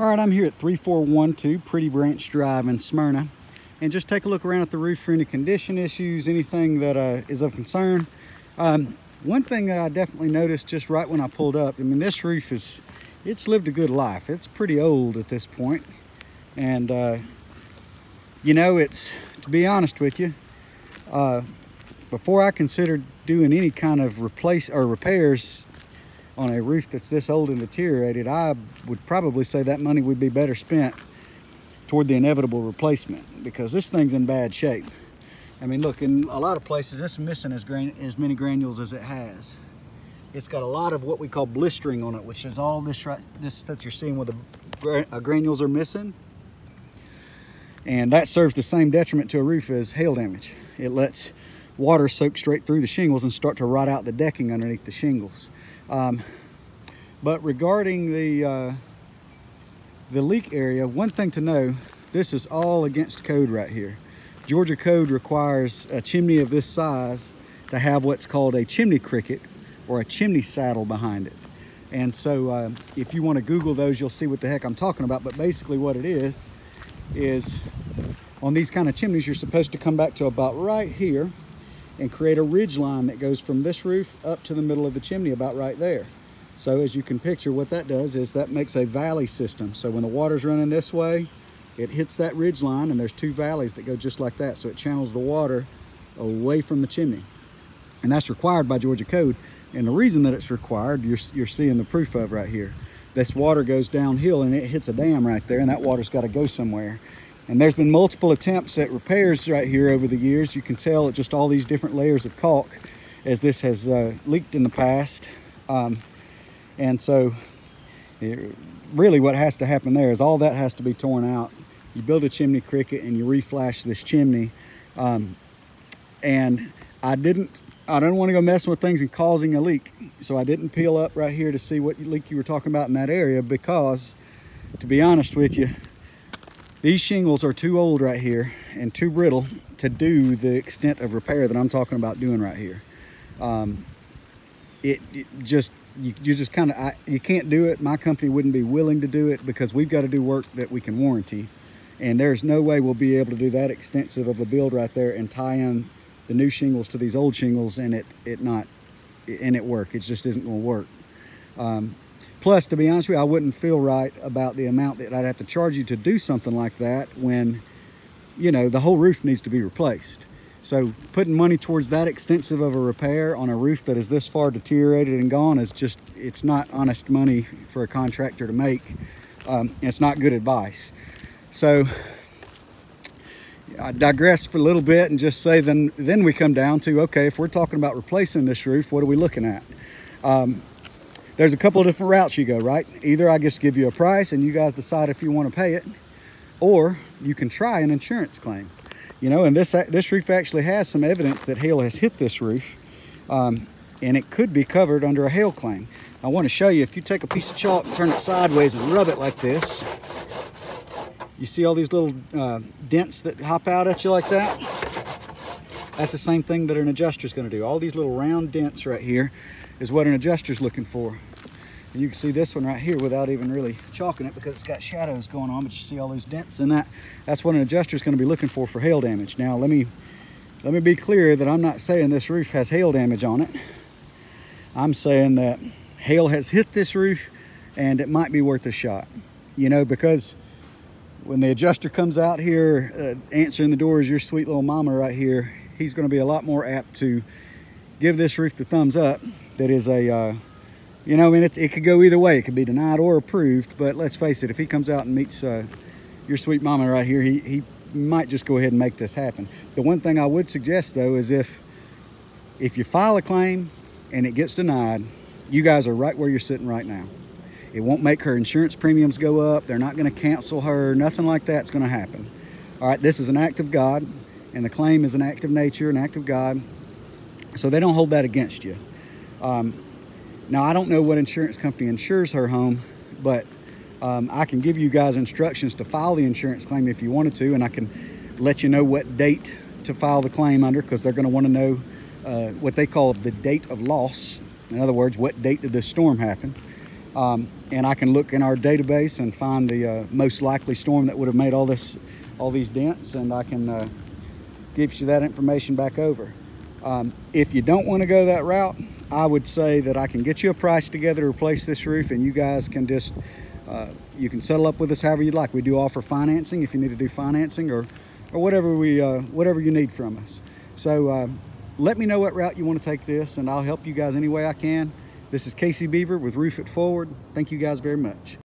All right, I'm here at 3412 Pretty Branch Drive in Smyrna, and just take a look around at the roof for any condition issues, anything that is of concern. One thing that I definitely noticed just right when I pulled up, I mean, this roof it's lived a good life. It's pretty old at this point. And, you know, to be honest with you, before I considered doing any kind of repairs on a roof that's this old and deteriorated, I would probably say that money would be better spent toward the inevitable replacement, because this thing's in bad shape. I mean, look, in a lot of places, it's missing as many granules as it has. It's got a lot of what we call blistering on it, which is all this that you're seeing where the granules are missing. And that serves the same detriment to a roof as hail damage. It lets water soak straight through the shingles and start to rot out the decking underneath the shingles. But regarding the leak area, one thing to know, this is all against code right here. Georgia code requires a chimney of this size to have what's called a chimney cricket or a chimney saddle behind it. And so if you want to Google those, you'll see what the heck I'm talking about. But basically what it is on these kind of chimneys, you're supposed to come back to about right here and create a ridge line that goes from this roof up to the middle of the chimney about right there. So as you can picture, what that does is that makes a valley system. So when the water's running this way, it hits that ridge line, and there's two valleys that go just like that. So it channels the water away from the chimney. And that's required by Georgia code. And the reason that it's required, you're seeing the proof of right here. This water goes downhill and it hits a dam right there, and that water's got to go somewhere. And there's been multiple attempts at repairs right here over the years. You can tell at just all these different layers of caulk as this has leaked in the past. And so really what has to happen there is all that has to be torn out. You build a chimney cricket and you reflash this chimney. And I don't want to go messing with things and causing a leak. So I didn't peel up right here to see what leak you were talking about in that area, because to be honest with you, these shingles are too old right here and too brittle to do the extent of repair that I'm talking about doing right here. You just kind of, you can't do it. My company wouldn't be willing to do it because we've got to do work that we can warranty. And there's no way we'll be able to do that extensive of a build right there and tie in the new shingles to these old shingles and it work. It just isn't going to work. Plus, to be honest with you, I wouldn't feel right about the amount that I'd have to charge you to do something like that when, you know, the whole roof needs to be replaced. So putting money towards that extensive of a repair on a roof that is this far deteriorated and gone is just, it's not honest money for a contractor to make. It's not good advice. So I digress for a little bit and just say then we come down to, okay, if we're talking about replacing this roof, what are we looking at? There's a couple of different routes you go, right? Either I just give you a price and you guys decide if you want to pay it, or you can try an insurance claim. You know, and this roof actually has some evidence that hail has hit this roof, and it could be covered under a hail claim. I want to show you, if you take a piece of chalk and turn it sideways and rub it like this, you see all these little dents that hop out at you like that? That's the same thing that an adjuster is going to do. All these little round dents right here is what an adjuster is looking for. And you can see this one right here without even really chalking it because it's got shadows going on, but you see all those dents in that. That's what an adjuster is going to be looking for hail damage. Now, let me be clear that I'm not saying this roof has hail damage on it. I'm saying that hail has hit this roof and it might be worth a shot. You know, because when the adjuster comes out here, answering the door is your sweet little mama right here, he's going to be a lot more apt to give this roof the thumbs up. That is a, you know, I mean, it could go either way. It could be denied or approved, but let's face it, if he comes out and meets your sweet mama right here, he might just go ahead and make this happen. The one thing I would suggest, though, is if you file a claim and it gets denied, you guys are right where you're sitting right now. It won't make her insurance premiums go up. They're not going to cancel her. Nothing like that's going to happen. All right, this is an act of God, and the claim is an act of nature, an act of God. So they don't hold that against you. Now, I don't know what insurance company insures her home, but I can give you guys instructions to file the insurance claim if you wanted to, and I can let you know what date to file the claim under, because they're going to want to know what they call the date of loss. In other words, what date did this storm happen? And I can look in our database and find the most likely storm that would have made all these dents, and I can give you that information back over. If you don't want to go that route, I would say that I can get you a price together to replace this roof, and you guys can just you can settle up with us however you'd like. We do offer financing if you need to do financing, or whatever whatever you need from us. So let me know what route you want to take this, and I'll help you guys any way I can. This is Casey Beaver with Roof It Forward. Thank you guys very much.